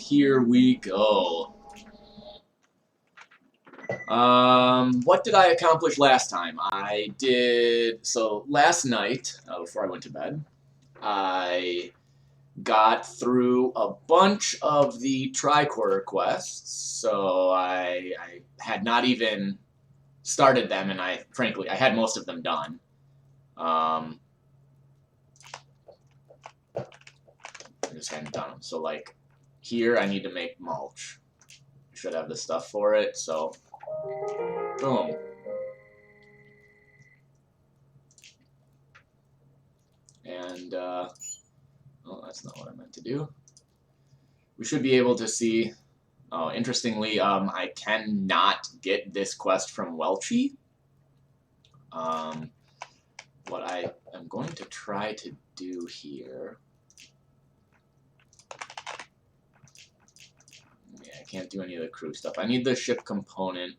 here we go. What did I accomplish last time? So last night, before I went to bed, I got through a bunch of the tricorder quests, so I had not even started them, and frankly, I had most of them done. I just hadn't done them. So, like, here I need to make mulch. Should have the stuff for it, so boom. And, oh, that's not what I meant to do. We should be able to see, oh, interestingly, I cannot get this quest from Welchie. What I am going to try to do here, yeah, I can't do any of the crew stuff. I need the ship component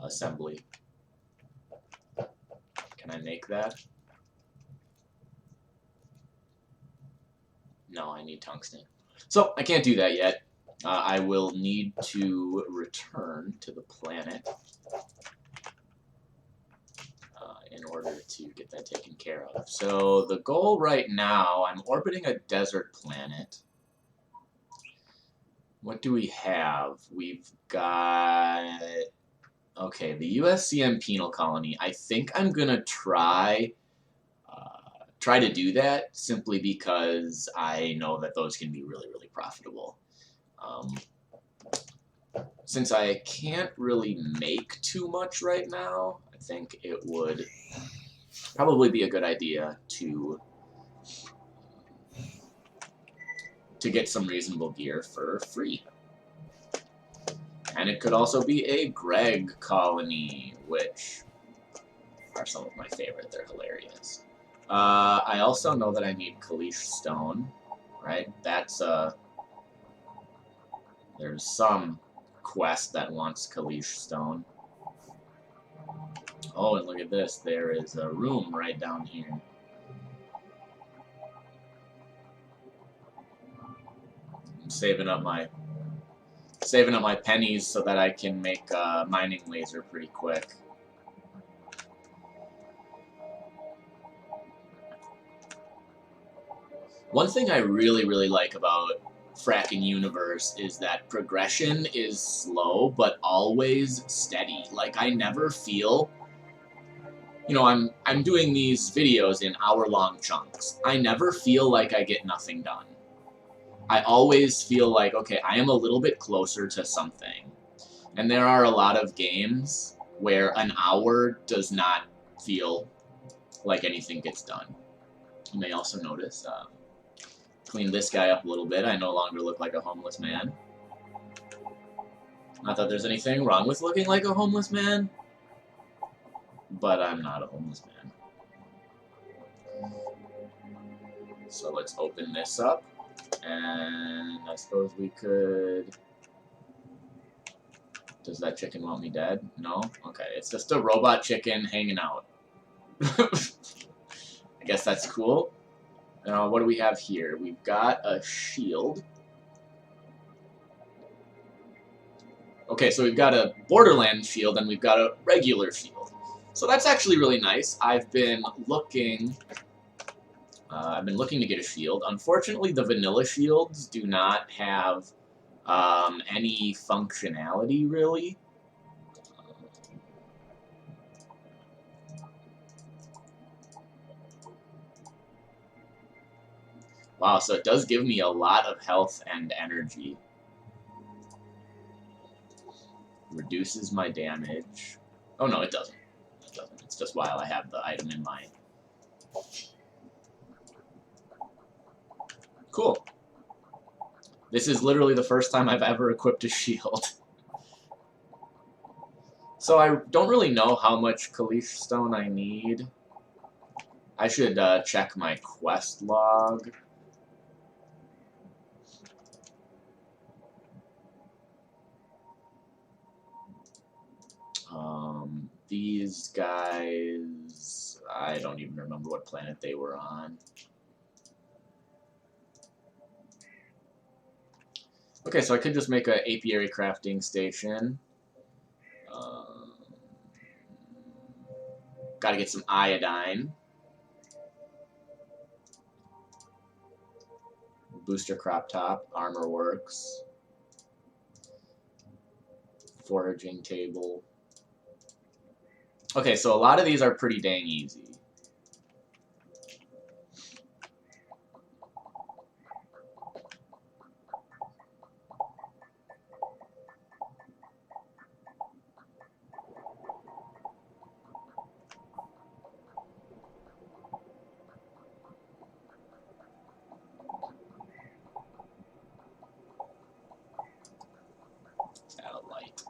assembly. Can I make that? No, I need tungsten. So I can't do that yet. I will need to return to the planet in order to get that taken care of. So the goal right now, I'm orbiting a desert planet. What do we have? We've got, okay, the USCM penal colony. I think I'm gonna try to do that simply because I know that those can be really, really profitable. Since I can't really make too much right now, I think it would probably be a good idea to get some reasonable gear for free. And it could also be a Greg colony, which are some of my favorite. They're hilarious. I also know that I need Kalish Stone, right? That's, there's some quest that wants Kalish Stone. Oh, and look at this. There is a room right down here. I'm saving up my pennies so that I can make a mining laser pretty quick. One thing I really, really like about Frackin Universe is that progression is slow, but always steady. Like, I never feel, you know, I'm doing these videos in hour-long chunks. I never feel like I get nothing done. I always feel like, okay, I am a little bit closer to something. And there are a lot of games where an hour does not feel like anything gets done. You may also notice, clean this guy up a little bit. I no longer look like a homeless man. Not that there's anything wrong with looking like a homeless man, but I'm not a homeless man. So let's open this up, and I suppose we could... Does that chicken want me dead? No? Okay, it's just a robot chicken hanging out. I guess that's cool. Now, what do we have here? We've got a shield. Okay, so we've got a Borderlands shield, and we've got a regular shield. So that's actually really nice. I've been looking to get a shield. Unfortunately, the vanilla shields do not have any functionality, really. Wow, so it does give me a lot of health and energy. Reduces my damage. Oh, no, it doesn't. It doesn't. It's just while I have the item in mind. Cool. This is literally the first time I've ever equipped a shield. So I don't really know how much Kalish Stone I need. I should check my quest log. These guys, I don't even remember what planet they were on. Okay, so I could just make an apiary crafting station. Got to get some iodine. Booster crop top, armor works. Foraging table. Okay, so a lot of these are pretty dang easy. Satellite.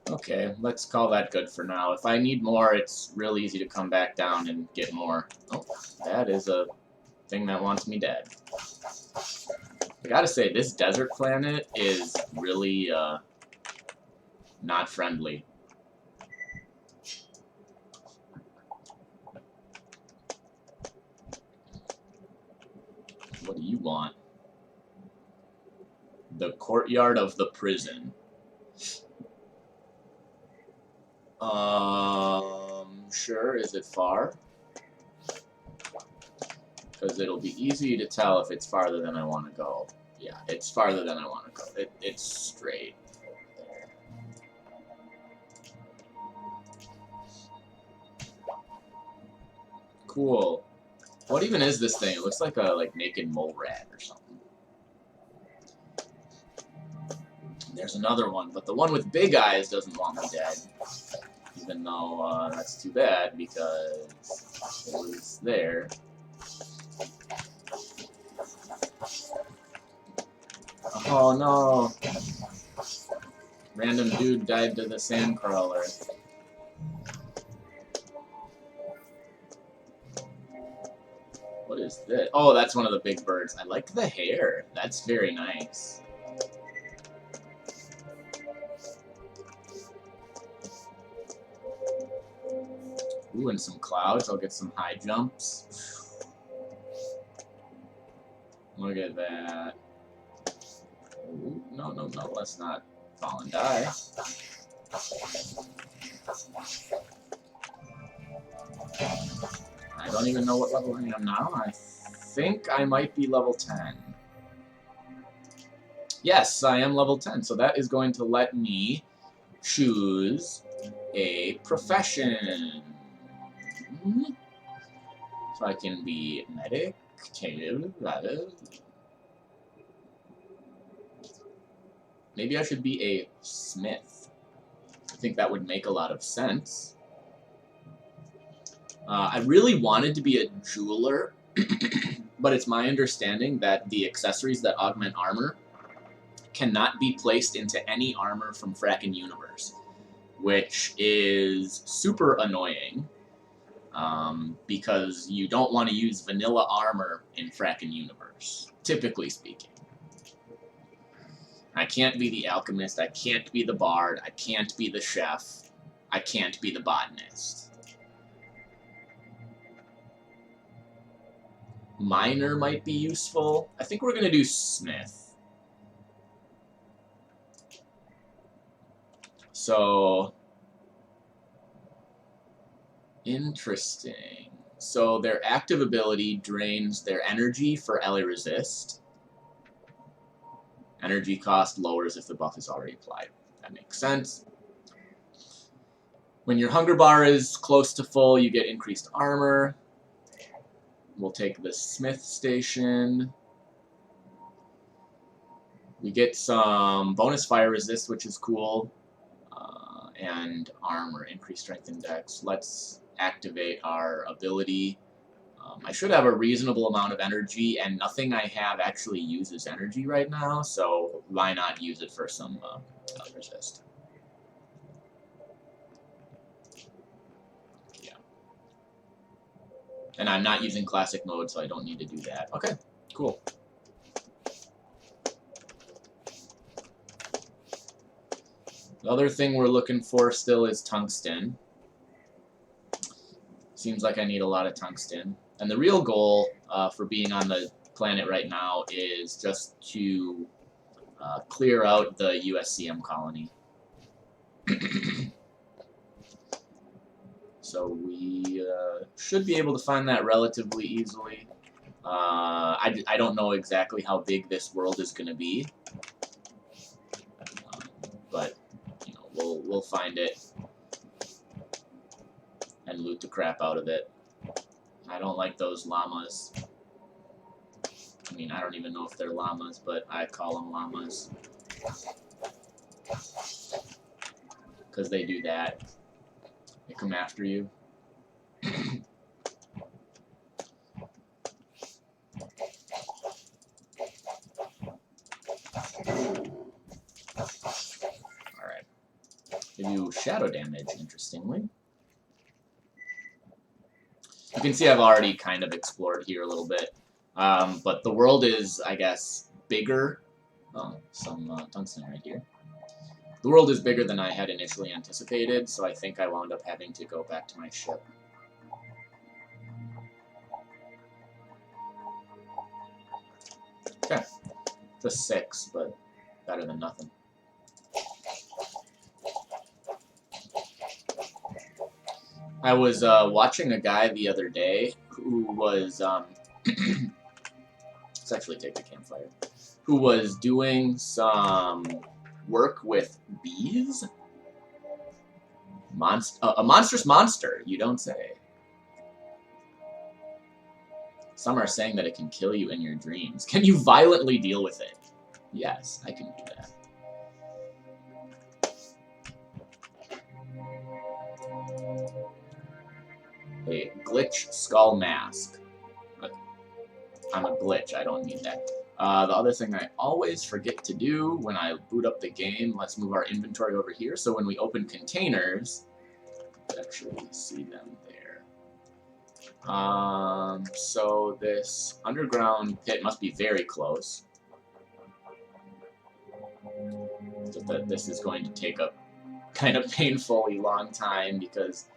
Okay, let's call that good for now. If I need more, it's real easy to come back down and get more. Oh, that is a thing that wants me dead. I gotta say, this desert planet is really, not friendly. What do you want? The courtyard of the prison. Sure. Is it far? Because it'll be easy to tell if it's farther than I want to go. Yeah, it's farther than I want to go. It's straight. Cool. What even is this thing? It looks like a naked mole rat or something. There's another one, but the one with big eyes doesn't want me dead. Even though that's too bad because it was there. Oh no! Random dude died to the sandcrawler. What is this? Oh, that's one of the big birds. I like the hair. That's very nice. Ooh, and some clouds. I'll get some high jumps. Look at that. Ooh, no, let's not fall and die. I don't even know what level I am now. I think I might be level 10. Yes, I am level 10, so that is going to let me choose a profession. So I can be medic, maybe I should be a smith. I think that would make a lot of sense. I really wanted to be a jeweler, but it's my understanding that the accessories that augment armor cannot be placed into any armor from Frackin Universe, which is super annoying. Because you don't want to use vanilla armor in Frackin Universe, typically speaking. I can't be the alchemist, I can't be the bard, I can't be the chef, I can't be the botanist. Miner might be useful. I think we're going to do smith. So, interesting. So their active ability drains their energy for LA resist. Energy cost lowers if the buff is already applied. That makes sense. When your hunger bar is close to full, you get increased armor. We'll take the smith station. We get some bonus fire resist, which is cool. And armor, increased strength index. Let's activate our ability. I should have a reasonable amount of energy, and nothing I have actually uses energy right now, so why not use it for some resist? Yeah. And I'm not using classic mode, so I don't need to do that. Okay, cool. The other thing we're looking for still is tungsten. Seems like I need a lot of tungsten. And the real goal for being on the planet right now is just to clear out the USCM colony. So we should be able to find that relatively easily. I don't know exactly how big this world is going to be, but you know, we'll find it and loot the crap out of it. I don't like those llamas. I mean, I don't even know if they're llamas, but I call them llamas because they do that. They come after you. Alright. They do shadow damage, interestingly. You can see I've already kind of explored here a little bit. But the world is, I guess, bigger. Oh, some tungsten right here. The world is bigger than I had initially anticipated, so I think I wound up having to go back to my ship. Okay. Just 6, but better than nothing. I was watching a guy the other day who was... let's actually take the campfire. Who was doing some work with bees? A monstrous monster, you don't say. Some are saying that it can kill you in your dreams. Can you violently deal with it? Yes, I can do that. A glitch skull mask. But I'm a glitch, I don't need that. The other thing I always forget to do when I boot up the game, let's move our inventory over here, so when we open containers, we actually see them there. So this underground pit must be very close. So that this is going to take a kind of painfully long time, because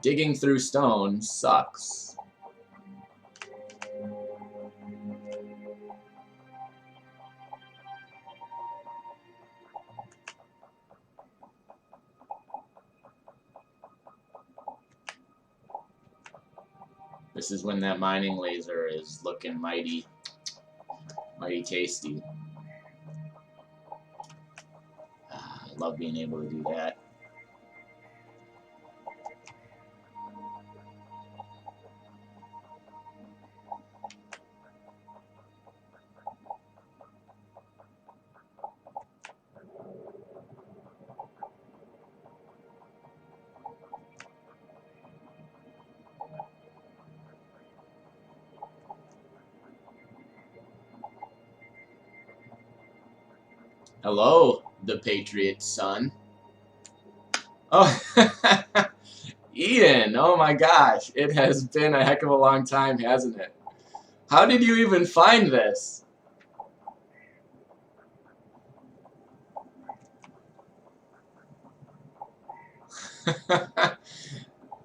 digging through stone sucks. This is when that mining laser is looking mighty tasty. I love being able to do that. Hello, the Patriot son. Oh, Eden, oh my gosh. It has been a heck of a long time, hasn't it? How did you even find this?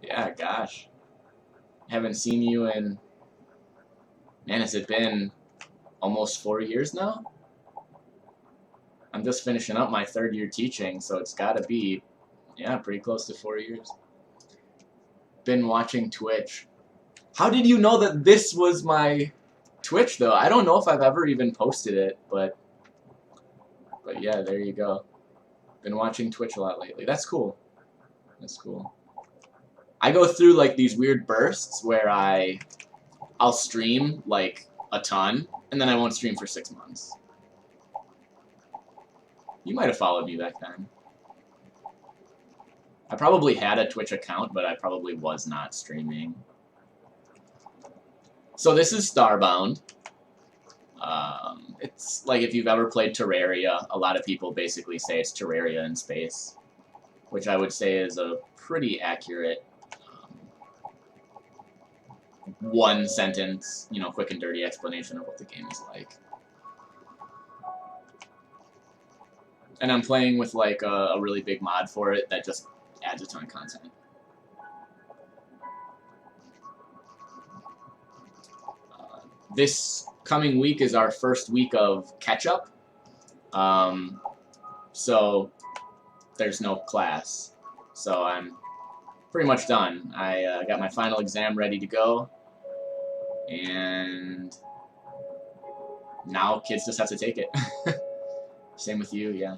Yeah, gosh. Haven't seen you in... Man, has it been almost 4 years now? I'm just finishing up my 3rd year teaching, so it's gotta be, yeah, pretty close to 4 years. Been watching Twitch. How did you know that this was my Twitch, though? I don't know if I've ever even posted it, but yeah, there you go. Been watching Twitch a lot lately. That's cool. That's cool. I go through, like, these weird bursts where I'll stream, like, a ton, and then I won't stream for 6 months. You might have followed me back then. I probably had a Twitch account, but I probably was not streaming. So this is Starbound. It's like if you've ever played Terraria, a lot of people basically say it's Terraria in space, which I would say is a pretty accurate one sentence, you know, quick and dirty explanation of what the game is like. And I'm playing with like a really big mod for it that just adds a ton of content. This coming week is our first week of catch-up. So there's no class. So I'm pretty much done. I got my final exam ready to go. And now kids just have to take it. Same with you, yeah.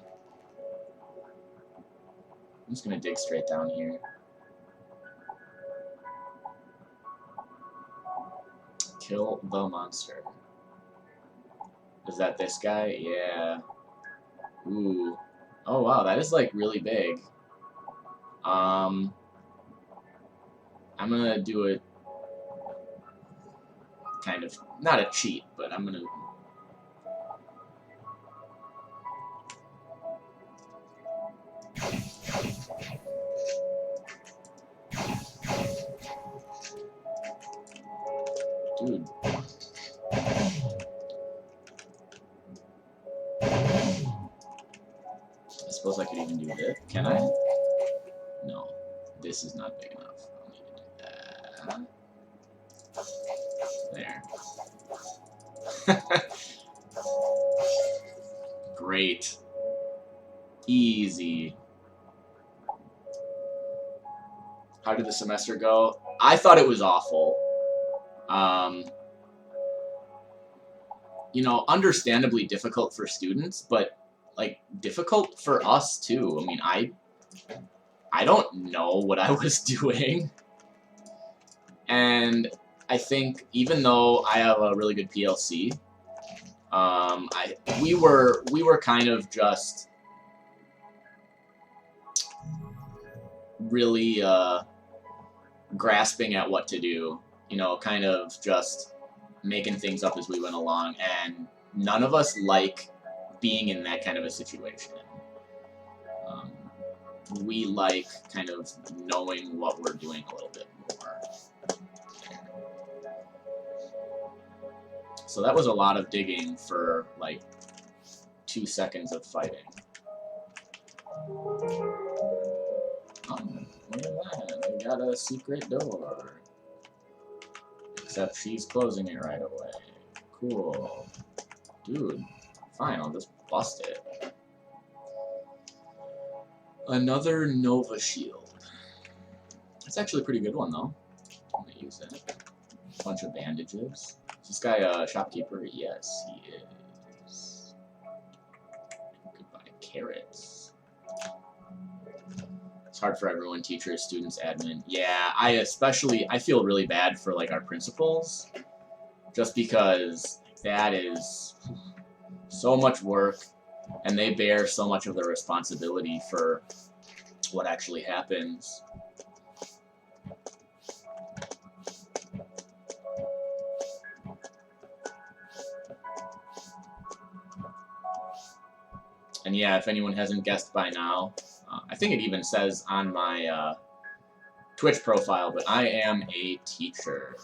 I'm just going to dig straight down here. Kill the monster. Is that this guy? Yeah. Ooh. Oh, wow, that is, like, really big. I'm going to do it kind of, not a cheat, but I'm going to... Dude. I suppose I could even do this. Can I? No. This is not big enough. I'll need to do that. There. Great. Easy. How did the semester go? I thought it was awful. You know, understandably difficult for students, but like difficult for us too. I mean, I don't know what I was doing. And I think even though I have a really good PLC, we were kind of just really grasping at what to do, you know, kind of just making things up as we went along, and none of us like being in that kind of a situation. We like kind of knowing what we're doing a little bit more. So that was a lot of digging for like 2 seconds of fighting. Look at that, we got a secret door. Except she's closing it right away. Cool. Dude, fine, I'll just bust it. Another Nova Shield. That's actually a pretty good one, though. I'm gonna use that. Bunch of bandages. Is this guy a shopkeeper? Yes, he is. Goodbye, carrots. It's hard for everyone, teachers, students, admin. Yeah, I feel really bad for, like, our principals. Just because that is so much work, and they bear so much of the responsibility for what actually happens. And yeah, if anyone hasn't guessed by now, I think it even says on my Twitch profile, but I am a teacher.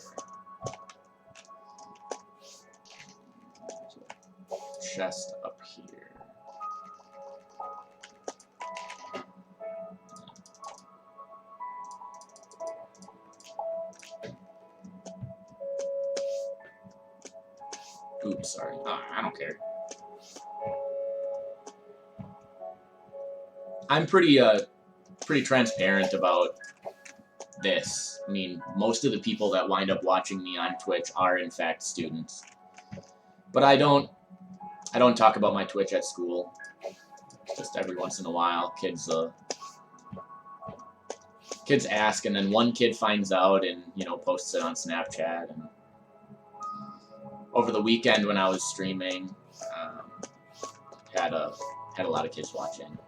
Chest up here. Oops, sorry. I don't care. I'm pretty transparent about this. I mean, most of the people that wind up watching me on Twitch are in fact students. But I don't talk about my Twitch at school. Just every once in a while, kids ask, and then one kid finds out and, you know, posts it on Snapchat. And over the weekend when I was streaming, had a lot of kids watching.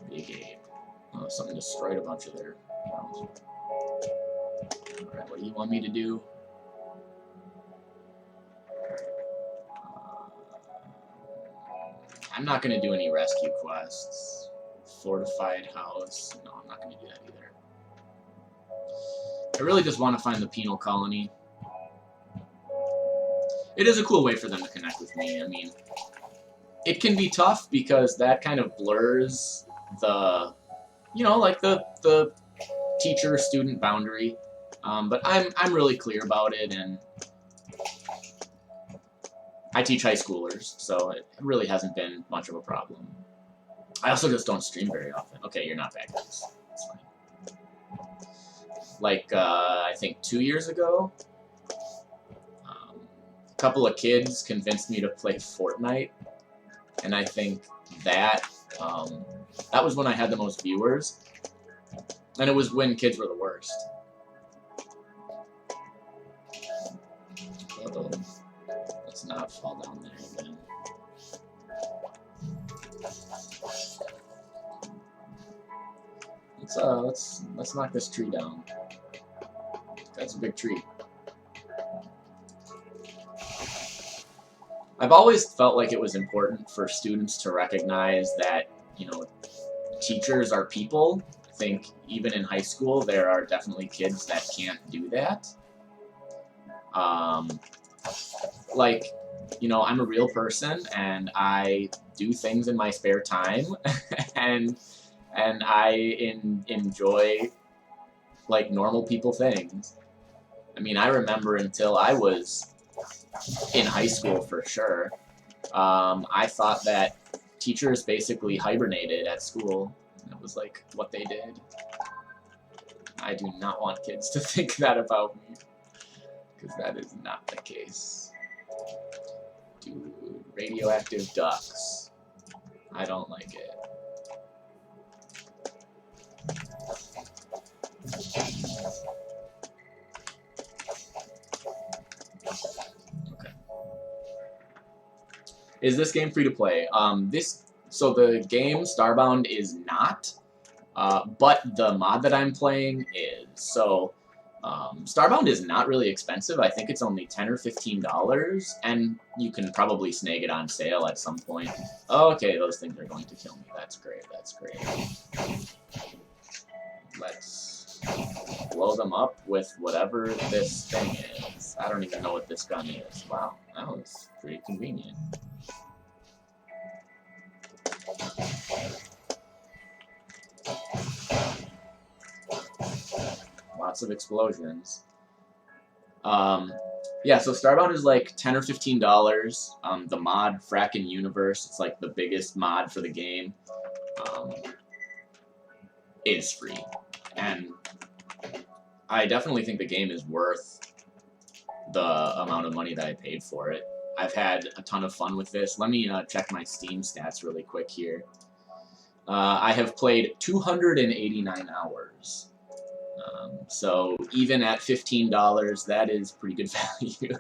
Big Ape. Oh, something destroyed a bunch of their pounds. Alright, what do you want me to do? I'm not going to do any rescue quests. Fortified house. No, I'm not going to do that either. I really just want to find the penal colony. it is a cool way for them to connect with me. I mean, it can be tough because that kind of blurs the, you know, like the teacher-student boundary. But I'm really clear about it, and I teach high schoolers, so it really hasn't been much of a problem. I also just don't stream very often. Okay, you're not bad guys. It's fine. Like, I think 2 years ago, a couple of kids convinced me to play Fortnite, and I think that, that was when I had the most viewers, and it was when kids were the worst. Uh-oh. Let's not fall down there again. Let's knock this tree down. That's a big tree. I've always felt like it was important for students to recognize that, you know, teachers are people. I think even in high school there are definitely kids that can't do that. Like, you know, I'm a real person and I do things in my spare time and I enjoy, like, normal people things. I mean, I remember until I was in high school for sure, I thought that teachers basically hibernated at school. That was like what they did. I do not want kids to think that about me, because that is not the case. Dude, radioactive ducks. I don't like it. Okay. Is this game free to play? So the game Starbound is not, but the mod that I'm playing is. So Starbound is not really expensive. I think it's only $10 or $15, and you can probably snag it on sale at some point. Okay, those things are going to kill me. That's great. That's great. Let's blow them up with whatever this thing is. I don't even know what this gun is. Wow, that was pretty convenient. Lots of explosions. Yeah, so Starbound is like $10 or $15. The mod Frackin Universe, it's like the biggest mod for the game, is free. And I definitely think the game is worth the amount of money that I paid for it. I've had a ton of fun with this. Let me check my Steam stats really quick here. I have played 289 hours. So even at $15, that is pretty good value.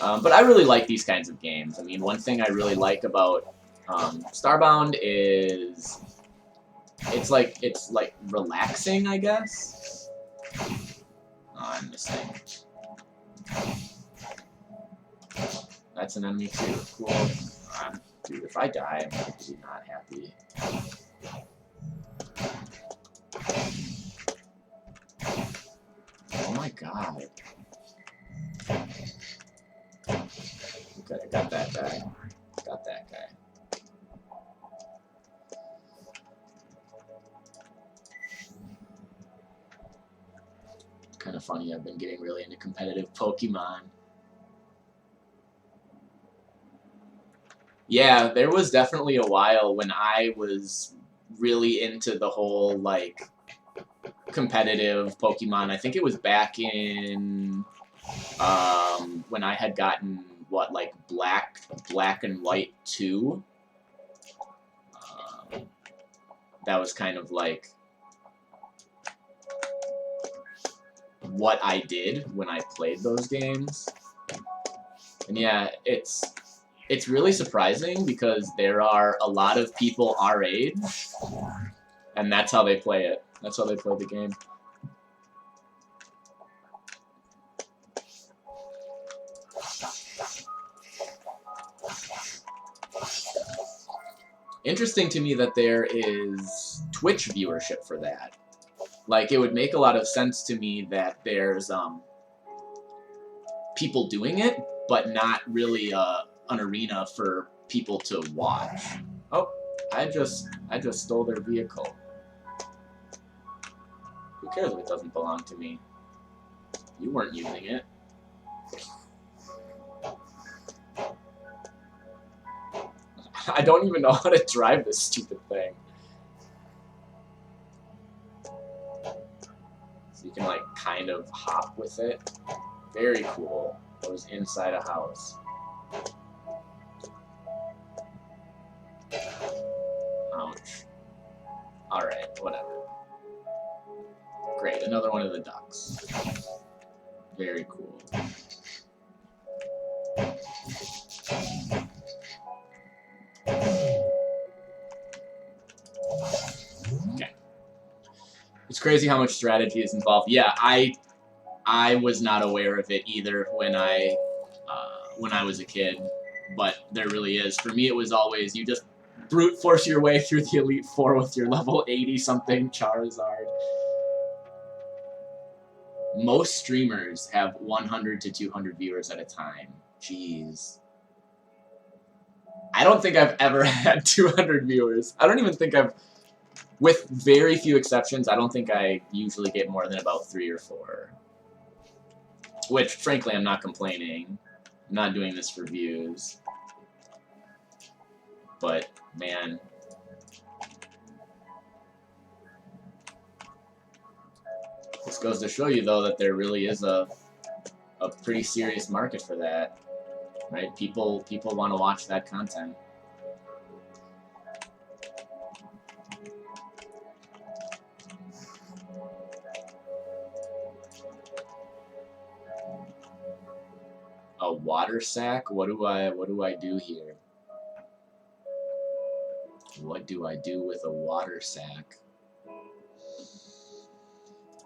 But I really like these kinds of games. I mean, one thing I really like about Starbound is it's like relaxing, I guess. Oh, I'm missing. That's an enemy too. Cool. Dude, if I die, I'm going to be not happy. Oh my god. Okay, I got that guy. Got that guy. Kind of funny, I've been getting really into competitive Pokemon. Yeah, there was definitely a while when I was really into the whole, like, competitive Pokemon. I think it was back in, when I had gotten, what, like, Black and White 2? That was kind of, like, what I did when I played those games. And yeah, it's really surprising because there are a lot of people our age, and that's how they play it. That's how they play the game. Interesting to me that there is Twitch viewership for that. Like, it would make a lot of sense to me that there's people doing it, but not really an arena for people to watch. Oh, I just stole their vehicle. Who cares if it doesn't belong to me? You weren't using it. I don't even know how to drive this stupid thing. So you can like kind of hop with it. Very cool. It was inside a house. Ouch. Alright, whatever. Great, another one of the ducks. Very cool. Okay. It's crazy how much strategy is involved. Yeah, I was not aware of it either when I was a kid, but there really is. For me, it was always you just brute force your way through the Elite Four with your level 80-something Charizard. Most streamers have 100 to 200 viewers at a time. Jeez. I don't think I've ever had 200 viewers. I don't even think I've, with very few exceptions, I don't think I usually get more than about 3 or 4. Which, frankly, I'm not complaining. I'm not doing this for views. But, man. This goes to show you, though, that there really is a pretty serious market for that. Right? People want to watch that content. A water sack? What do I do here? What do I do with a water sack?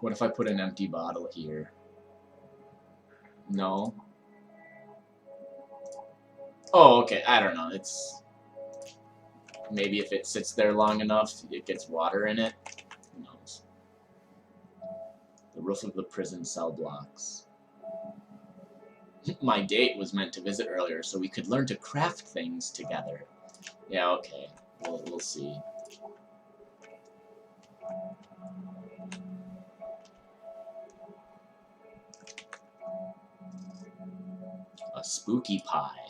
What if I put an empty bottle here? No. Oh, okay. I don't know. It's maybe if it sits there long enough, it gets water in it. Who knows? The roof of the prison cell blocks. My date was meant to visit earlier, so we could learn to craft things together. Yeah, okay. We'll see. A spooky pie.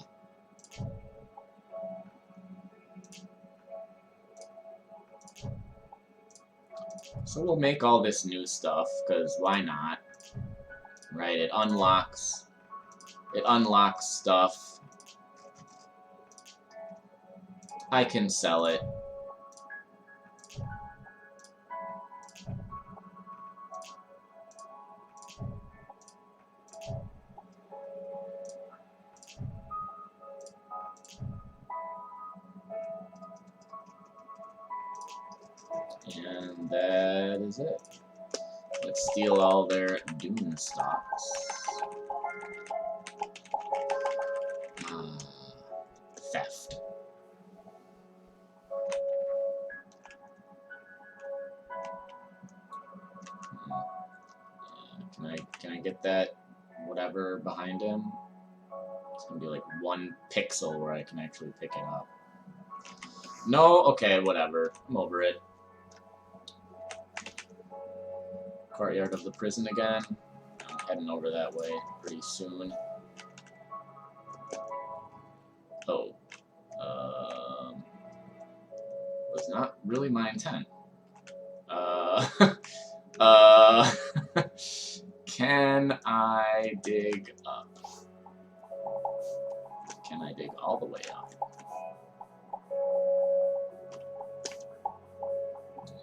So we'll make all this new stuff, because why not? Right, it unlocks stuff. I can sell it. And that is it. Let's steal all their Doom stocks. Theft. Can I get that whatever behind him? It's gonna be like 1 pixel where I can actually pick it up. No? Okay, whatever. I'm over it. Courtyard of the prison again. I'm heading over that way pretty soon. Oh. Was not really my intent. Can I dig up? Can I dig all the way up?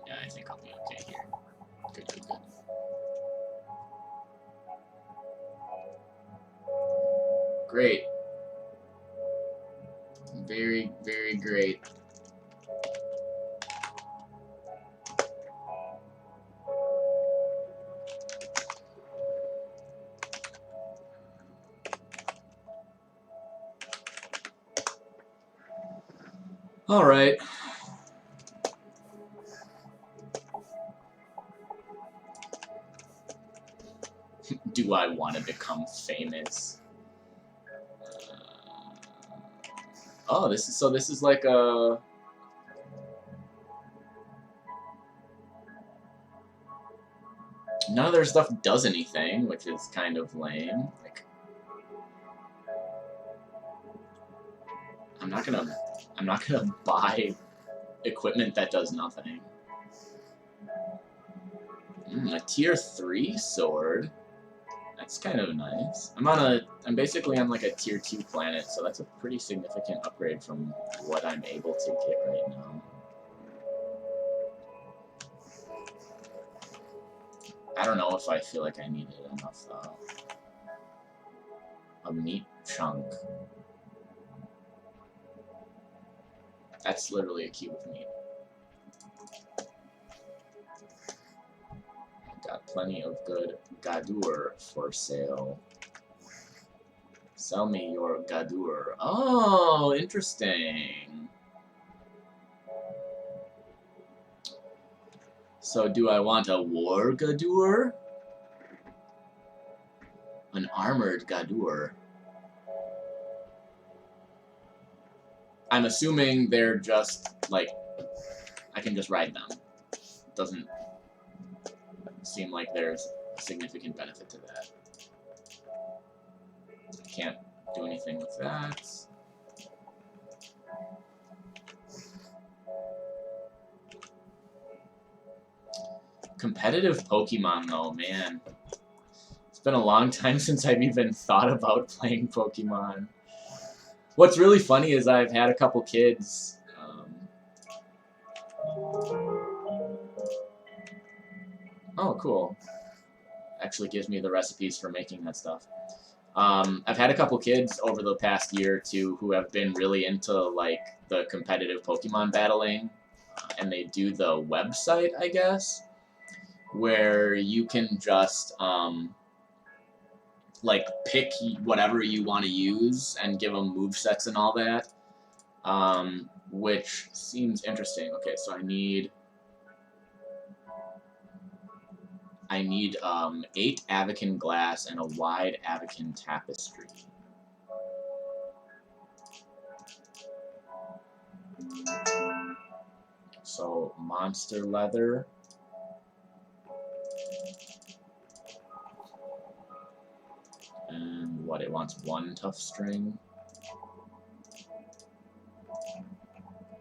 Yeah, I think I'll be okay here. Good, good, good. Great. Very, very great. All right. Do I want to become famous? Oh, this is like a... None of their stuff does anything, which is kind of lame. Like, I'm not gonna buy equipment that does nothing. A tier 3 sword. That's kind of nice. I'm basically on like a tier 2 planet, so that's a pretty significant upgrade from what I'm able to get right now. I don't know if I feel like I need it enough though. A meat chunk. That's literally a cube of meat. Got plenty of good gadur for sale. Sell me your gadur. Oh, interesting. So do I want a war gadur? An armored gadur. I'm assuming they're just, like, I can just ride them. Doesn't seem like there's a significant benefit to that. I can't do anything with that. Competitive Pokemon, though, man. It's been a long time since I've even thought about playing Pokemon. What's really funny is I've had a couple kids. Oh, cool. Actually gives me the recipes for making that stuff. I've had a couple kids over the past year or two who have been really into like the competitive Pokemon battling, and they do the website, I guess, where you can just like pick whatever you want to use and give them movesets and all that, which seems interesting. Okay, so I need 8 Avakin glass and a wide Avakin tapestry. So monster leather. And what, it wants 1 tough string.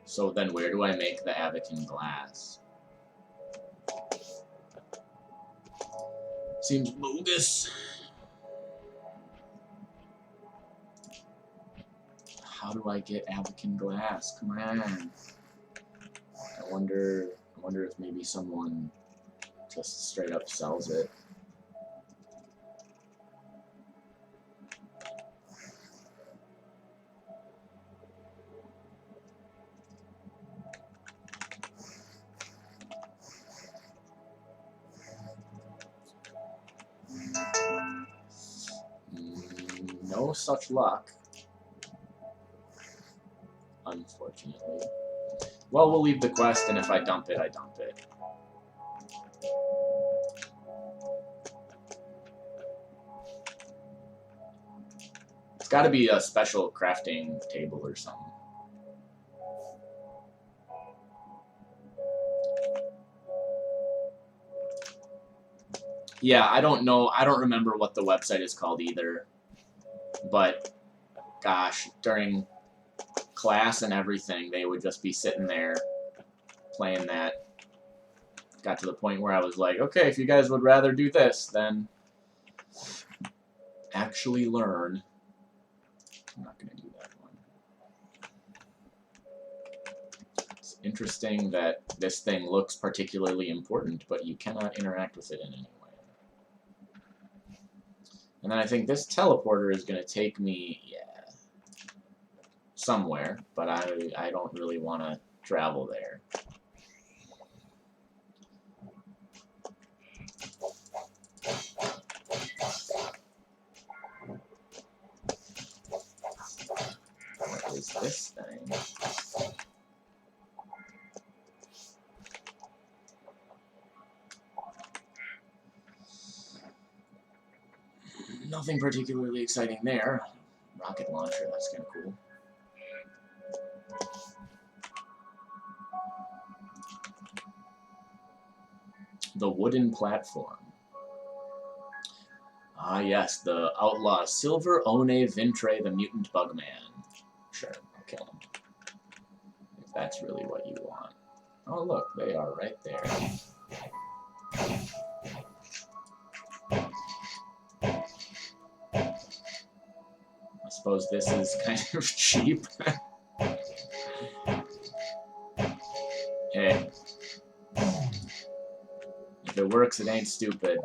So then where do I make the Avakin glass? Seems bogus. How do I get Avakin glass? Come on. I wonder if maybe someone just straight up sells it. No such luck, unfortunately. Well, we'll leave the quest, and if I dump it, I dump it. It's got to be a special crafting table or something. Yeah, I don't know. I don't remember what the website is called either. But, gosh, during class and everything, they would just be sitting there playing that. Got to the point where I was like, okay, if you guys would rather do this, then actually learn. I'm not going to do that one. It's interesting that this thing looks particularly important, but you cannot interact with it in any way. And then I think this teleporter is going to take me, yeah, somewhere, but I don't really want to travel there. What is this thing? Nothing particularly exciting there. Rocket launcher, that's kind of cool. The wooden platform. Ah, yes, the outlaw Silver One Vintre, the mutant bugman. Sure, I'll kill him. If that's really what you want. Oh, look, they are right there. I suppose this is kind of cheap. Hey. If it works, it ain't stupid.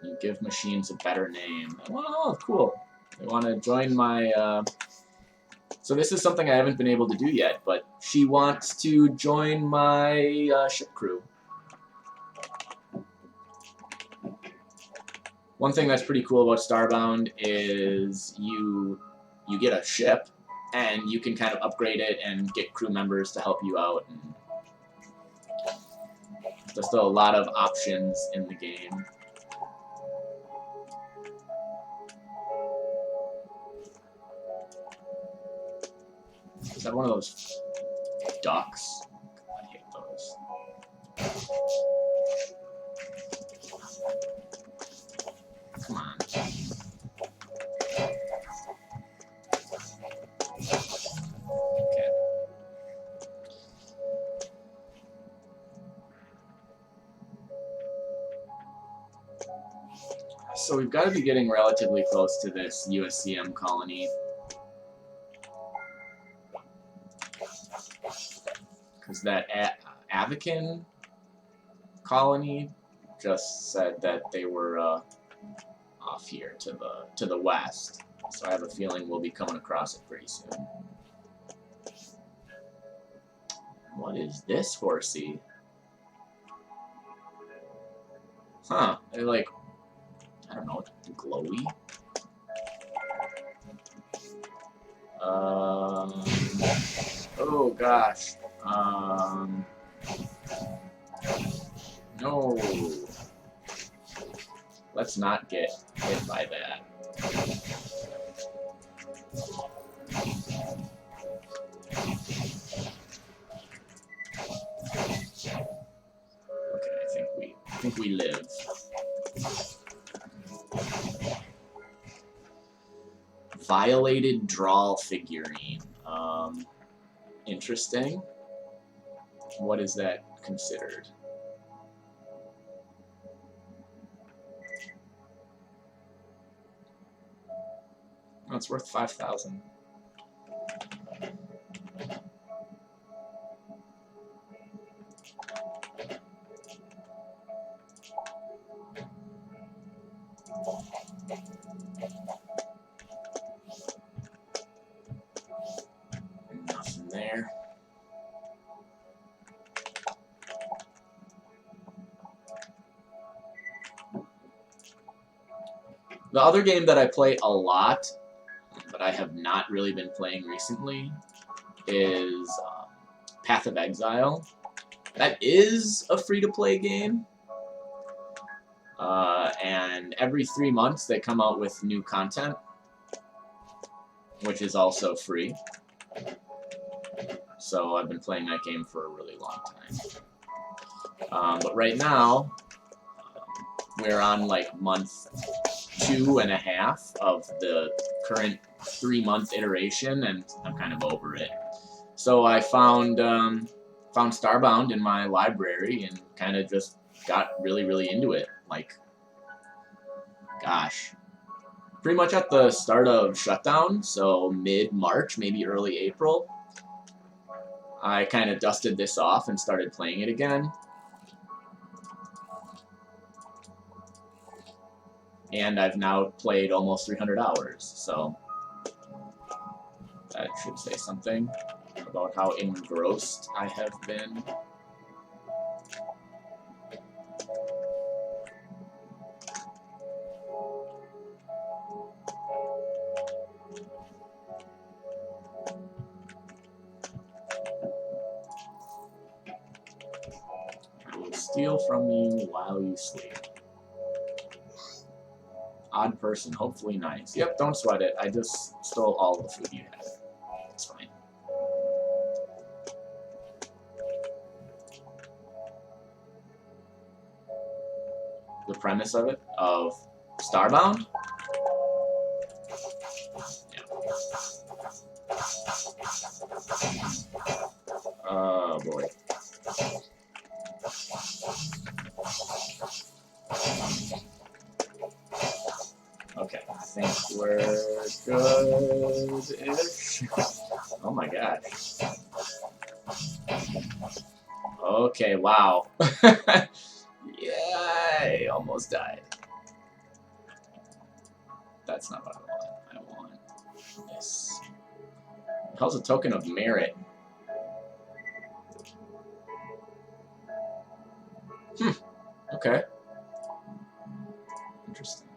You give machines a better name. Oh, cool. They want to join my... So this is something I haven't been able to do yet, but she wants to join my ship crew. One thing that's pretty cool about Starbound is you get a ship, and you can kind of upgrade it and get crew members to help you out. And there's still a lot of options in the game. Is that one of those ducks? I hate those. Come on. Okay. So we've got to be getting relatively close to this USCM colony. Because that AETHER colony just said that they were off here to the west. So I have a feeling we'll be coming across it pretty soon. What is this horsey? Huh, they're like, I don't know, glowy? Oh gosh. No. Let's not get hit by that. Okay, I think we live. Violated drawl figurine. Interesting. What is that considered? Oh, it's worth 5,000. Nothing there. The other game that I play a lot, but I have not really been playing recently, is Path of Exile. That is a free-to-play game, and every 3 months they come out with new content, which is also free. So I've been playing that game for a really long time. But right now, we're on like month 2.5 of the current 3-month iteration, and I'm kind of over it. So I found Starbound in my library and kind of just got really into it. Like, gosh, pretty much at the start of shutdown, so mid-March, maybe early April, I kind of dusted this off and started playing it again. And I've now played almost 300 hours, so that should say something about how engrossed I have been. I will steal from you while you sleep. Odd person, hopefully nice. Yep, don't sweat it. I just stole all the food you had. It's fine. the premise of it, of Starbound. Yeah. Oh boy. Okay, I think we're good-ish. Oh my gosh. Okay, wow. Yay! Almost died. That's not what I want. I want this. How's a token of merit? Okay. Interesting.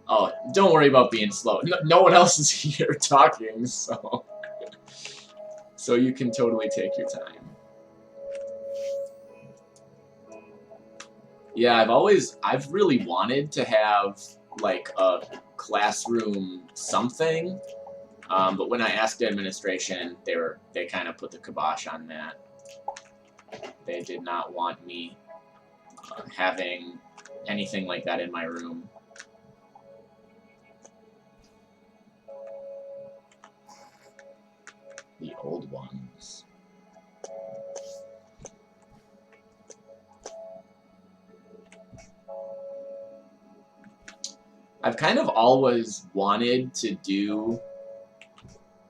Oh, don't worry about being slow. No one else is here talking, so you can totally take your time. Yeah, I've really wanted to have like a classroom something, but when I asked administration, they kind of put the kibosh on that. They did not want me having anything like that in my room. The old ones. I've kind of always wanted to do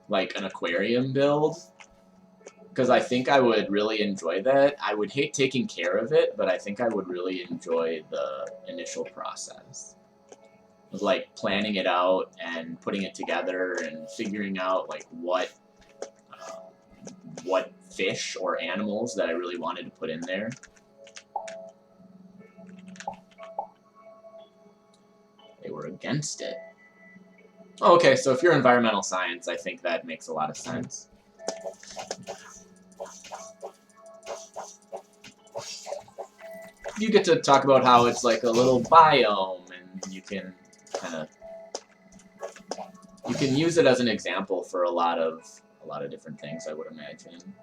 like an aquarium build, because I think I would really enjoy that. I would hate taking care of it, but I think I would really enjoy the initial process of like planning it out and putting it together and figuring out like what fish or animals that I really wanted to put in there. They were against it. Oh, okay, so if you're environmental science, I think that makes a lot of sense. You get to talk about how it's like a little biome, and you can kind of use it as an example for a lot of different things, I would imagine.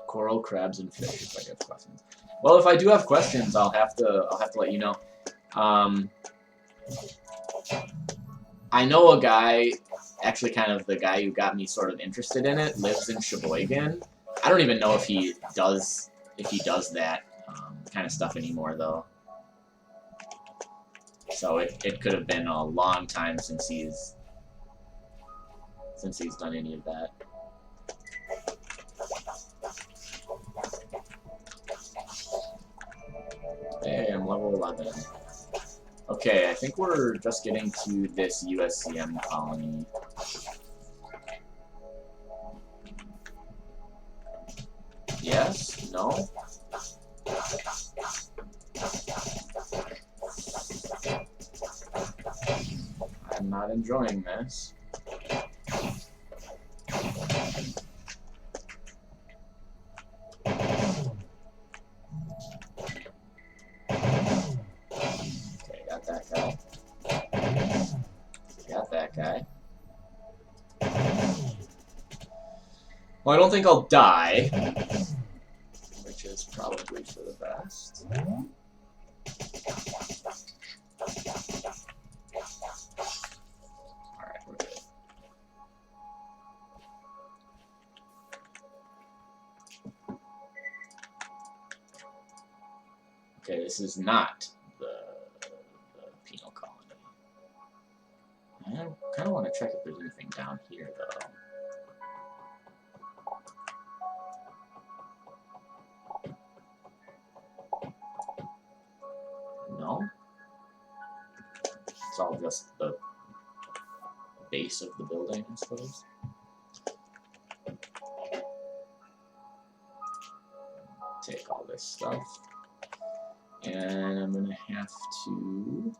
Coral, crabs, and fish. If I have questions. Well, if I do have questions, I'll have to let you know. I know a guy, actually kind of the guy who got me sort of interested in it, lives in Sheboygan. I don't even know if he does that kind of stuff anymore, though. So it could have been a long time since he's done any of that. Hey, I'm level 11. Okay, I think we're just getting to this USCM colony. Yes? No? I'm not enjoying this. Okay, got that guy. Got that guy. Well, I don't think I'll die, which is probably for the best. Alright, we're good. Okay, this is not the penal colony. I kind of want to check if there's anything down here, though. No? It's all just the base of the building, I suppose. Take all this stuff. And I'm going to have to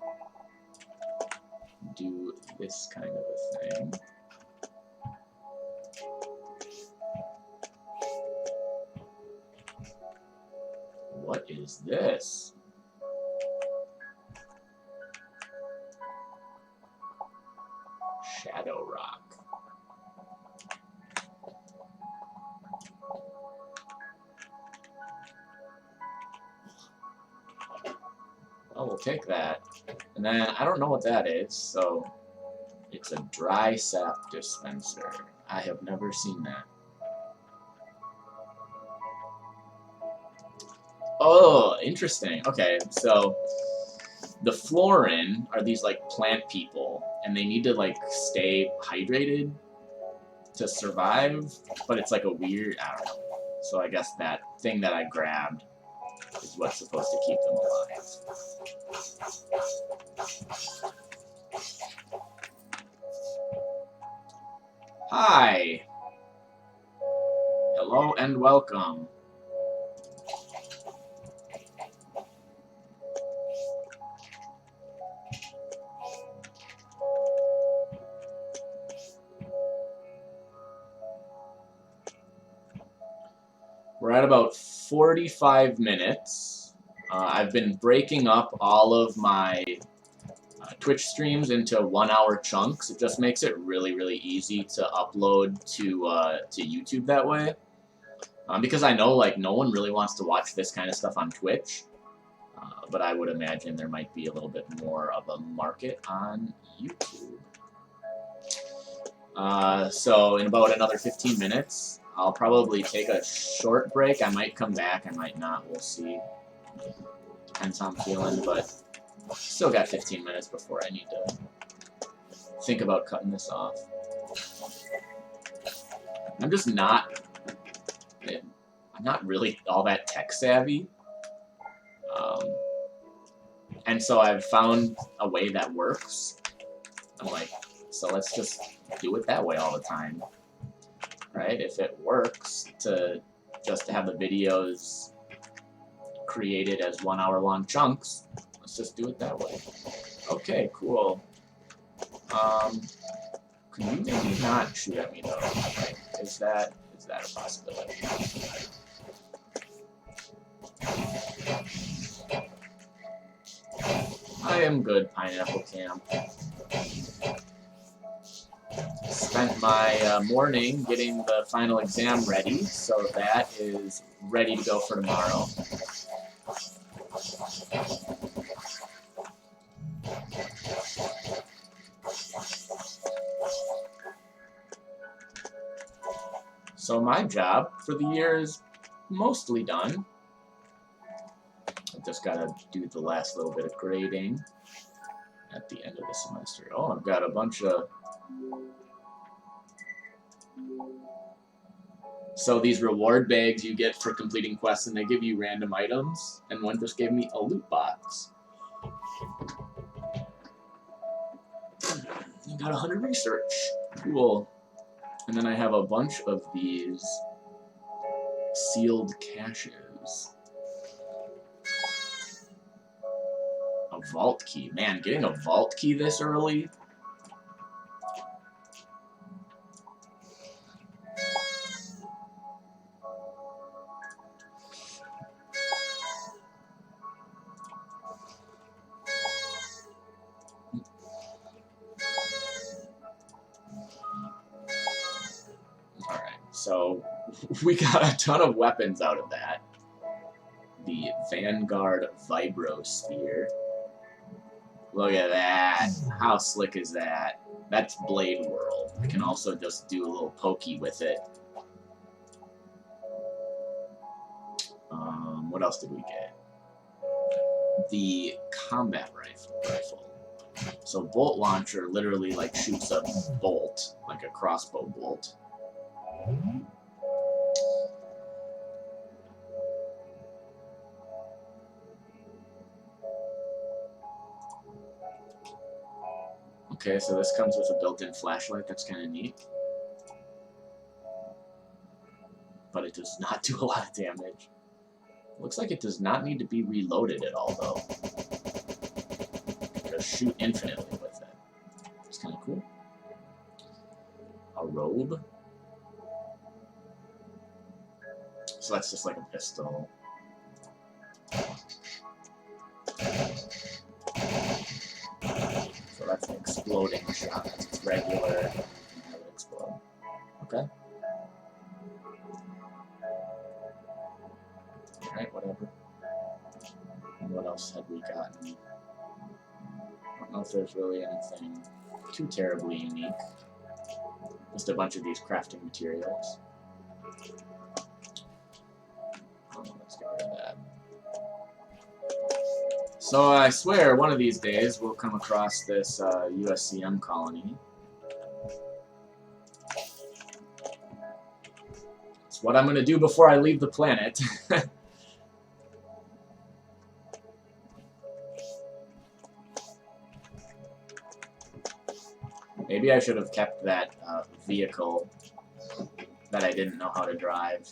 do this kind of a thing. What is this? we'll take that. And then I don't know what that is, so it's a dry sap dispenser. I have never seen that. Oh, interesting. Okay, so the Florin are these like plant people, and they need to like stay hydrated to survive, but it's like a weird, I don't know. So I guess that thing that I grabbed is what's supposed to keep them alive. Hi! Hello and welcome. We're at about 45 minutes. I've been breaking up all of my Twitch streams into 1-hour chunks. It just makes it really, really easy to upload to YouTube that way. Because I know like no one really wants to watch this kind of stuff on Twitch, but I would imagine there might be a little bit more of a market on YouTube. So in about another 15 minutes, I'll probably take a short break. I might come back, I might not, we'll see. Depends how I'm feeling, but still got 15 minutes before I need to think about cutting this off. I'm just not, I'm not really all that tech savvy. And so I've found a way that works. I'm like, so let's just do it that way all the time. Right? If it works to have the videos created as 1-hour long chunks, let's just do it that way. Okay, cool. Could you maybe not shoot at me though? Like, is that a possibility? I am good, Pineapple Camp. Spent my morning getting the final exam ready, so that is ready to go for tomorrow. So my job for the year is mostly done. I've just got to do the last little bit of grading at the end of the semester. Oh, I've got a bunch of... So these reward bags you get for completing quests, and they give you random items, and one just gave me a loot box. You got 100 research. Cool. And then I have a bunch of these sealed caches. A vault key. Man, getting a vault key this early? So we got a ton of weapons out of that. The Vanguard Vibrosphere. Look at that. How slick is that? That's Blade World. We can also just do a little pokey with it. What else did we get? The combat rifle. So bolt launcher literally like shoots a bolt, like a crossbow bolt. Okay, so this comes with a built-in flashlight. That's kind of neat. But it does not do a lot of damage. Looks like it does not need to be reloaded at all, though. Just shoot infinitely with it. It's kind of cool. A robe. So that's just like a pistol. So that's an exploding shot. It's regular and have it explode. Okay. Alright, whatever. And what else had we gotten? don't know if there's really anything too terribly unique. Just a bunch of these crafting materials. Let's get rid of that. So I swear one of these days we'll come across this USCM colony. It's what I'm going to do before I leave the planet. Maybe I should have kept that vehicle that I didn't know how to drive.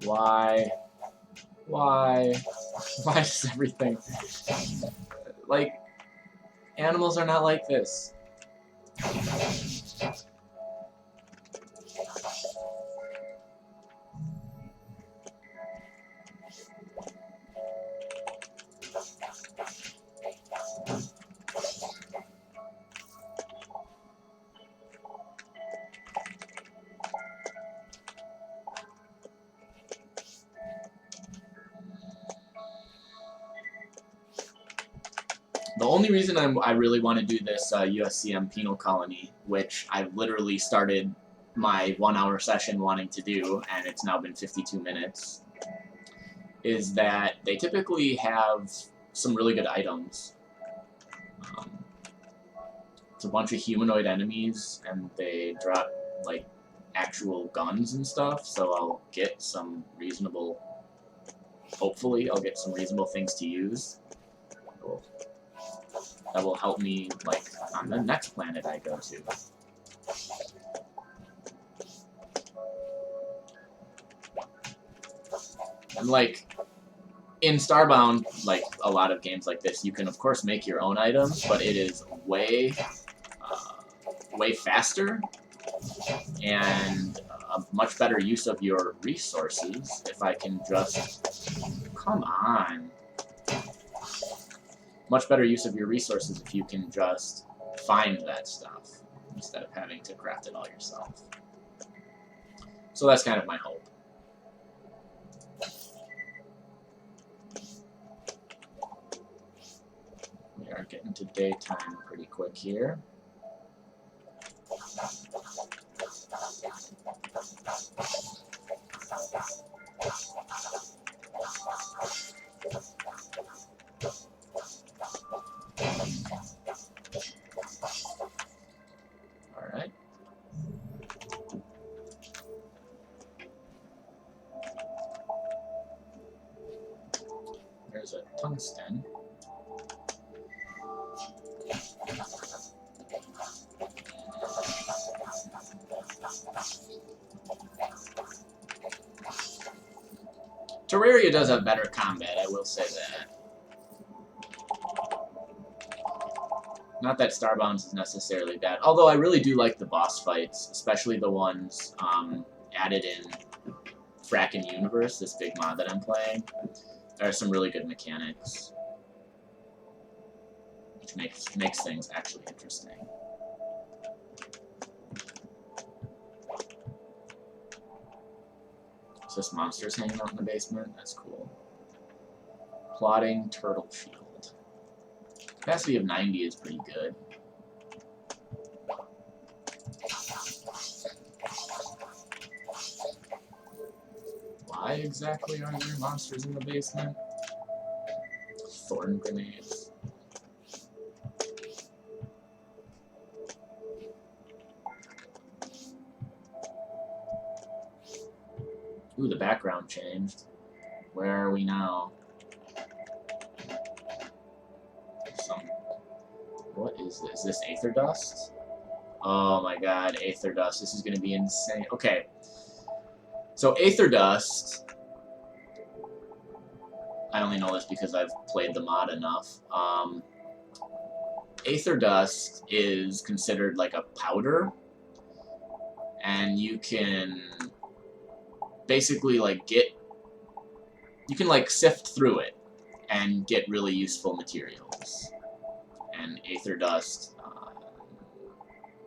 Why? Why does everything... Like, animals are not like this. The only reason I really want to do this USCM penal colony, which I've literally started my 1-hour session wanting to do, and it's now been 52 minutes, is that they typically have some really good items. It's a bunch of humanoid enemies, and they drop, like, actual guns and stuff, so I'll get some reasonable... Hopefully, I'll get some reasonable things to use. Cool. That will help me, like, on the next planet I go to. And, like, in Starbound, like, a lot of games like this, you can, of course, make your own items, but it is way faster and a much better use of your resources if I can just... Come on. Much better use of your resources if you can just find that stuff instead of having to craft it all yourself. So that's kind of my hope. We are getting to daytime pretty quick here. Alright. There's a tungsten. Terraria does have better combat, I will say that. Not that Starbound is necessarily bad, although I really do like the boss fights, especially the ones added in Frackin Universe, this big mod that I'm playing. There are some really good mechanics, which makes things actually interesting. Is this monsters hanging out in the basement? That's cool. Plotting turtle shield. Capacity of 90 is pretty good. Why exactly are there monsters in the basement? Thorn grenades. Ooh, the background changed. Where are we now? What is this? Is this Aether Dust? Oh my god, Aether Dust. This is going to be insane. Okay. So Aether Dust... I only know this because I've played the mod enough. Aether Dust is considered like a powder. And you can... basically, like, you can, like, sift through it. and get really useful materials. And Aether Dust,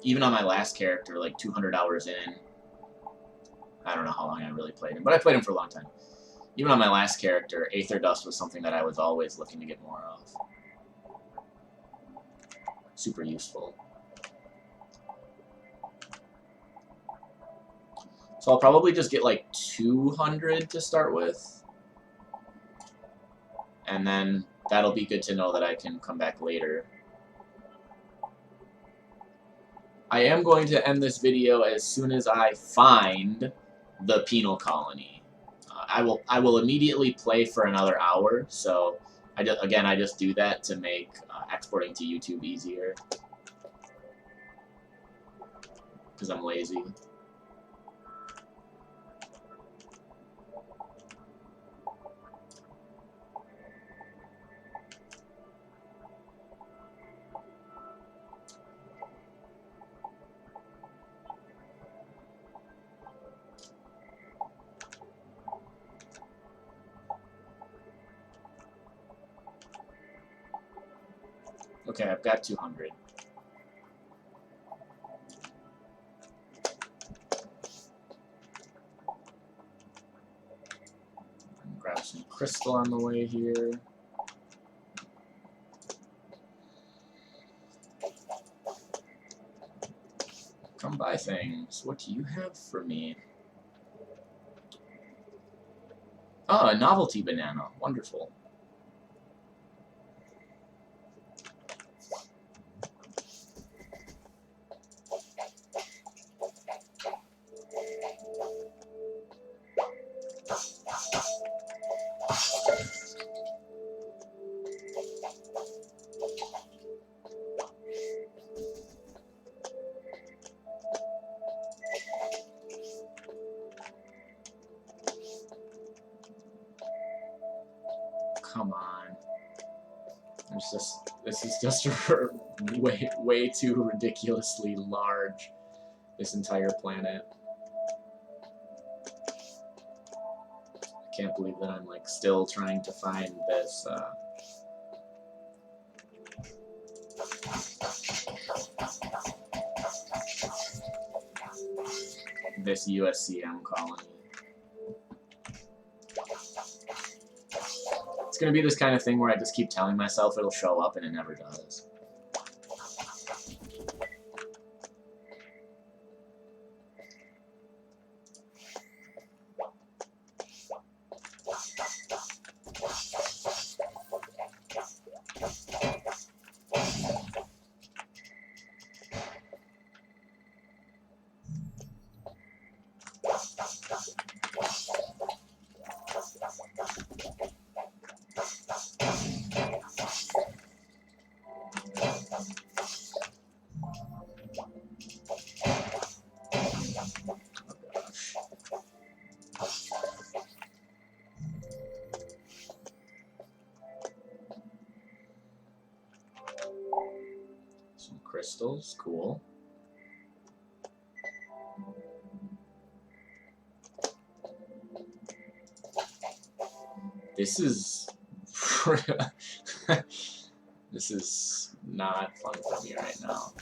even on my last character, like 200 hours in, I don't know how long I really played him, but I played him for a long time. Even on my last character, Aether Dust was something that I was always looking to get more of. Super useful. So I'll probably just get like 200 to start with. And then that'll be good to know that I can come back later. I am going to end this video as soon as I find the penal colony. I will immediately play for another hour, so I just do that to make exporting to YouTube easier. Because I'm lazy. Okay, I've got 200. Grab some crystal on the way here. Come buy things. What do you have for me? Oh, a novelty banana. Wonderful. Come on. This is just way too ridiculously large, this entire planet. I can't believe that I'm like still trying to find this this USCM colony. It's gonna be this kind of thing where I just keep telling myself it'll show up and it never does. Some crystals, cool. This is this is not fun for me right now.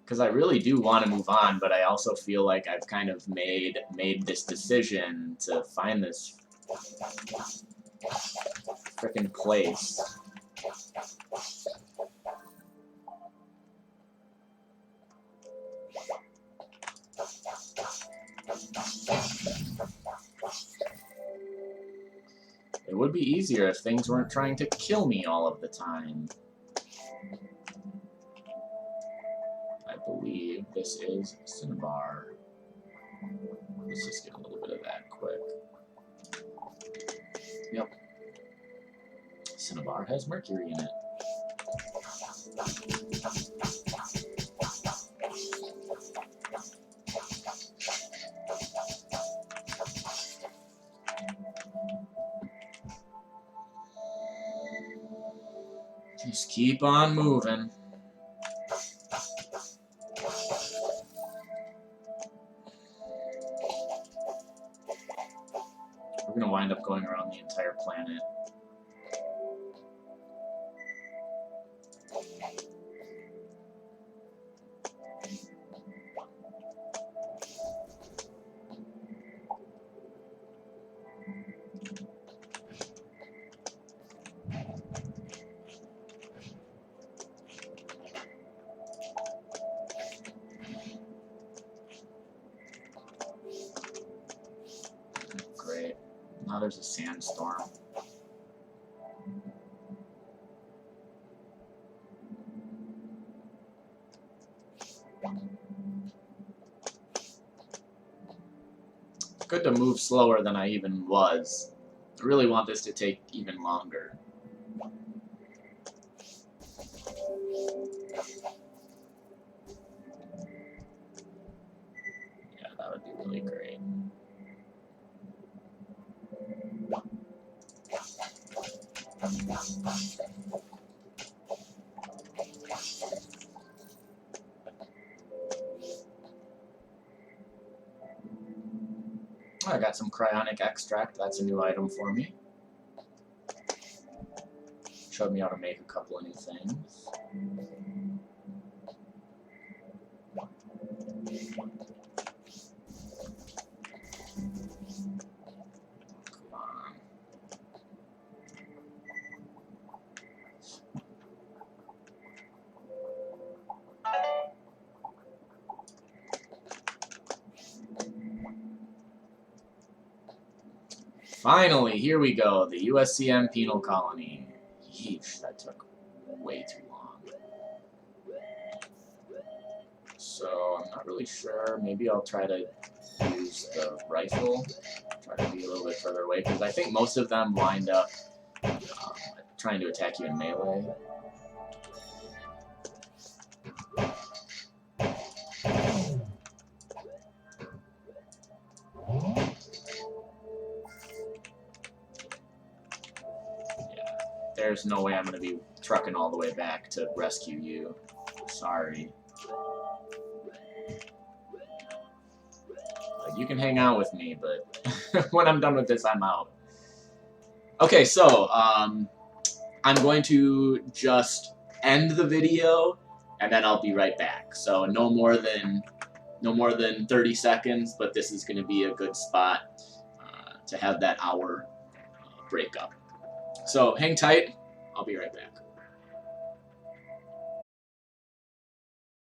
Because I really do want to move on, but I also feel like I've kind of made this decision to find this frickin' place. It would be easier if things weren't trying to kill me all of the time. I believe this is Cinnabar. Let's just get a little bit of that quick. Yep. Cinnabar has mercury in it. Just keep on moving. We're gonna wind up going around the entire planet. Great. Now there's a sandstorm. Good to move slower than I even was. I really want this to take even longer. Yeah, that would be really great. I got some cryonic extract. That's a new item for me. Showed me how to make a couple of new things. Come on. Finally, here we go. The USCM penal colony. Yeesh, that took way too long. So, I'm not really sure. Maybe I'll try to use the rifle. Try to be a little bit further away, because I think most of them wind up trying to attack you in melee. There's no way I'm going to be trucking all the way back to rescue you. Sorry. You can hang out with me, but when I'm done with this, I'm out. Okay, so I'm going to just end the video, and then I'll be right back. So no more than 30 seconds, but this is going to be a good spot to have that hour break up. So hang tight. I'll be right back.